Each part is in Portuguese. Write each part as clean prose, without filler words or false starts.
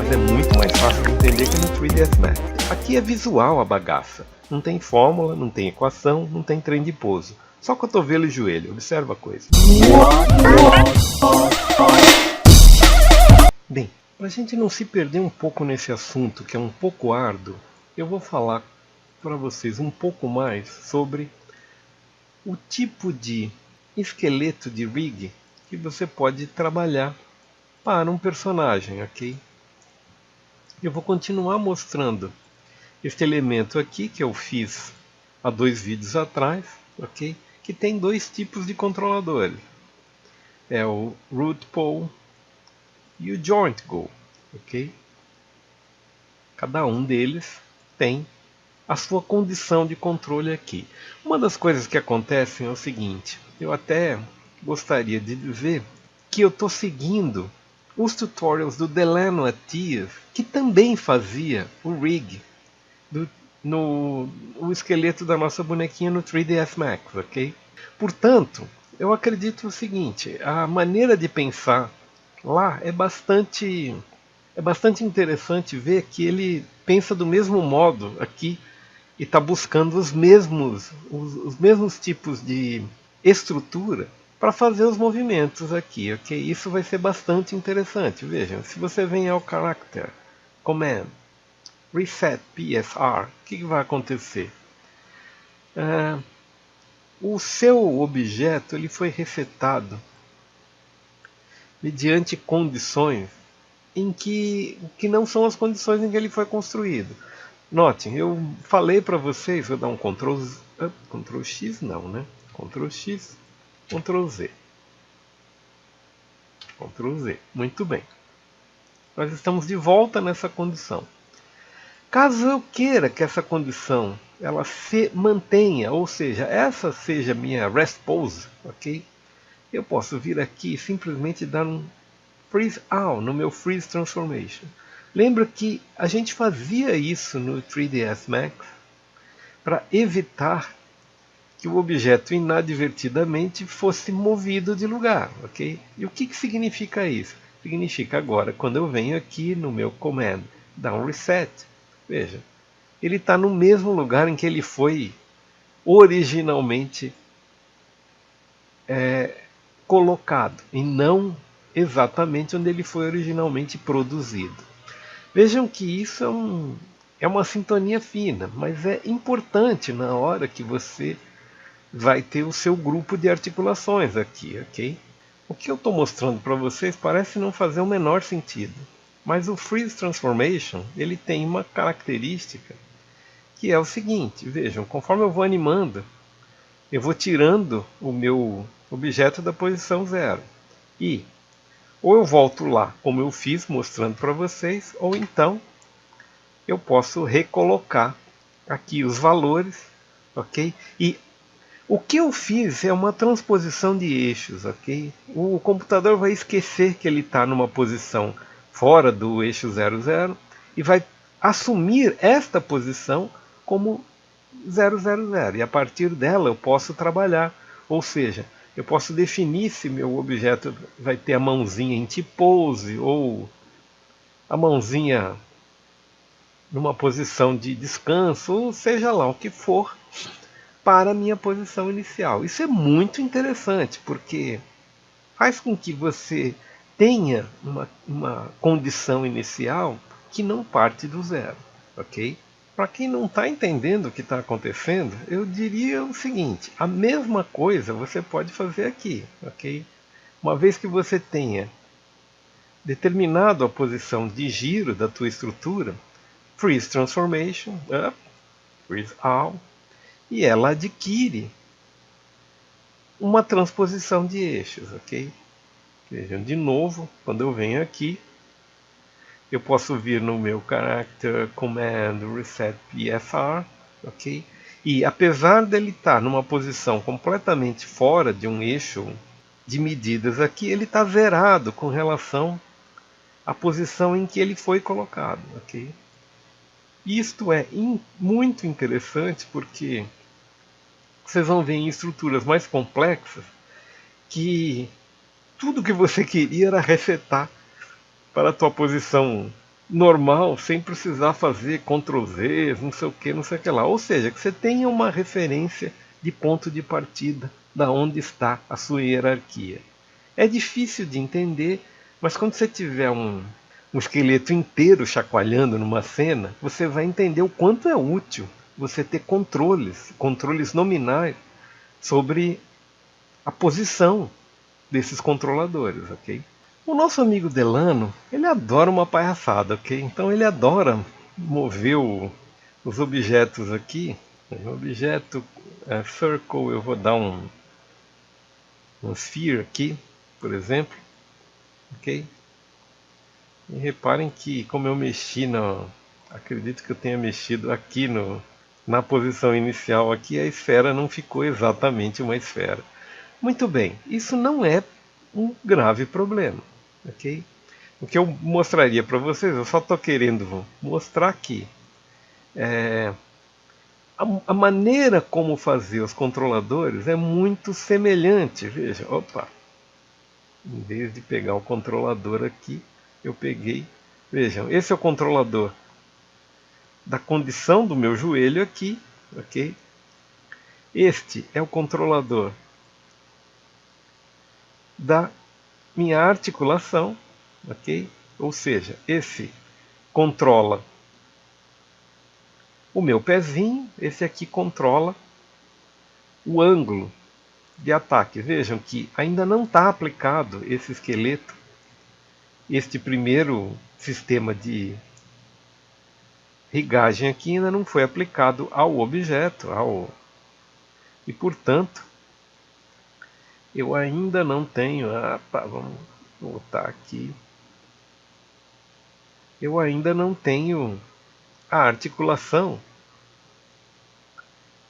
mas é muito mais fácil de entender que no 3ds Max. Aqui é visual a bagaça. Não tem fórmula, não tem equação, não tem trem de pouso. Só cotovelo e joelho, observa a coisa. Bem, para a gente não se perder um pouco nesse assunto que é um pouco árduo, eu vou falar para vocês um pouco mais sobre o tipo de esqueleto de rig que você pode trabalhar para um personagem, ok? Eu vou continuar mostrando este elemento aqui que eu fiz há 2 vídeos atrás, ok? Que tem 2 tipos de controladores. É o Root Pull e o Joint Go, ok? Cada um deles tem a sua condição de controle aqui. Uma das coisas que acontecem é o seguinte, eu até gostaria de dizer que eu estou seguindo os tutorials do Delano Atias, que também fazia o rig o esqueleto da nossa bonequinha no 3ds Max, ok? Portanto, eu acredito o seguinte, a maneira de pensar lá é bastante interessante ver que ele pensa do mesmo modo aqui e está buscando os mesmos tipos de estrutura para fazer os movimentos aqui, ok? Isso vai ser bastante interessante. Vejam, se você vem ao Character, Command, Reset PSR, o que vai acontecer? O seu objeto ele foi resetado mediante condições que não são as condições em que ele foi construído. Notem, eu falei para vocês, vou dar um Ctrl X não, né? Ctrl X, Ctrl Z. Ctrl Z. Muito bem. Nós estamos de volta nessa condição. Caso eu queira que essa condição ela se mantenha, ou seja, essa seja minha rest pose, ok? Eu posso vir aqui e simplesmente dar um freeze all no meu freeze transformation. Lembra que a gente fazia isso no 3ds Max para evitar que o objeto inadvertidamente fosse movido de lugar, ok? E o que significa isso? Significa agora, quando eu venho aqui no meu command, dar um reset, veja, ele está no mesmo lugar em que ele foi originalmente colocado, e não exatamente onde ele foi originalmente produzido. Vejam que isso é uma sintonia fina, mas é importante na hora que você vai ter o seu grupo de articulações aqui, ok? O que eu estou mostrando para vocês parece não fazer o menor sentido, mas o Freeze Transformation ele tem uma característica que é o seguinte, vejam, conforme eu vou animando, eu vou tirando o meu objeto da posição 0 e ou eu volto lá, como eu fiz, mostrando para vocês, ou então eu posso recolocar aqui os valores, ok? E o que eu fiz é uma transposição de eixos, ok? O computador vai esquecer que ele está numa posição fora do eixo 00 e vai assumir esta posição como 000. E a partir dela eu posso trabalhar, ou seja, eu posso definir se meu objeto vai ter a mãozinha em T-pose ou a mãozinha numa posição de descanso, ou seja lá o que for, para a minha posição inicial. Isso é muito interessante, porque faz com que você tenha uma condição inicial que não parte do zero, ok? Para quem não está entendendo o que está acontecendo, eu diria o seguinte, a mesma coisa você pode fazer aqui, ok? Uma vez que você tenha determinado a posição de giro da tua estrutura, Freeze Transformation, Up, Freeze All, e ela adquire uma transposição de eixos, ok? Vejam, de novo, quando eu venho aqui, eu posso vir no meu Character Command Reset PSR, ok? E apesar dele estar numa posição completamente fora de um eixo de medidas aqui, ele está zerado com relação à posição em que ele foi colocado, ok? Isto é muito interessante porque vocês vão ver em estruturas mais complexas que tudo que você queria era resetar para a tua posição normal, sem precisar fazer Ctrl Z, não sei o que, não sei o que lá. Ou seja, que você tenha uma referência de ponto de partida, da onde está a sua hierarquia. É difícil de entender, mas quando você tiver um esqueleto inteiro chacoalhando numa cena, você vai entender o quanto é útil você ter controles nominais sobre a posição desses controladores, ok? O nosso amigo Delano, ele adora uma palhaçada, ok? Então ele adora mover os objetos aqui. O objeto Circle, eu vou dar um Sphere aqui, por exemplo, ok? E reparem que como eu mexi acredito que eu tenha mexido aqui na posição inicial aqui, a esfera não ficou exatamente uma esfera. Muito bem, isso não é um grave problema, ok? O que eu mostraria para vocês, eu só estou querendo mostrar aqui a maneira como fazer os controladores é muito semelhante. Veja, opa, em vez de pegar o controlador aqui, eu peguei, vejam, esse é o controlador da condição do meu joelho aqui, ok? Este é o controlador da minha articulação, ok? Ou seja, esse controla o meu pezinho, esse aqui controla o ângulo de ataque. Vejam que ainda não está aplicado esse esqueleto, este primeiro sistema de rigagem aqui ainda não foi aplicado ao objeto, e portanto eu ainda não tenho, vamos voltar aqui, eu ainda não tenho a articulação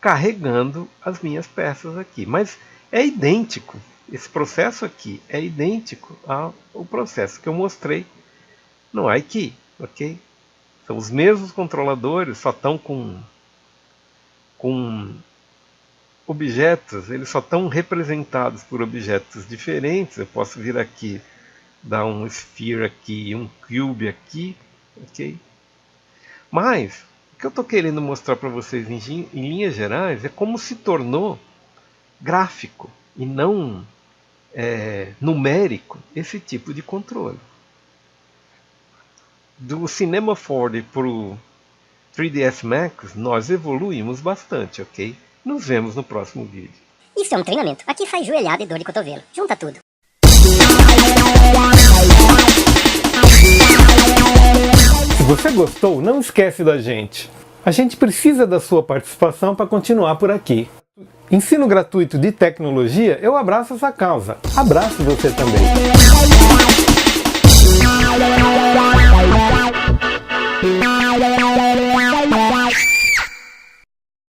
carregando as minhas peças aqui, mas é idêntico, esse processo aqui é idêntico ao processo que eu mostrei no Aiki, ok? São os mesmos controladores, só estão com objetos, eles só estão representados por objetos diferentes. Eu posso vir aqui, dar um sphere aqui e um cube aqui, ok? Mas o que eu estou querendo mostrar para vocês em linhas gerais é como se tornou gráfico e não numérico esse tipo de controle. Do Cinema 4D para o 3ds Max, nós evoluímos bastante, ok? Nos vemos no próximo vídeo. Isso é um treinamento. Aqui sai joelhada e dor de cotovelo. Junta tudo. Se você gostou, não esquece da gente. A gente precisa da sua participação para continuar por aqui. Ensino gratuito de tecnologia, eu abraço essa causa. Abraço você também.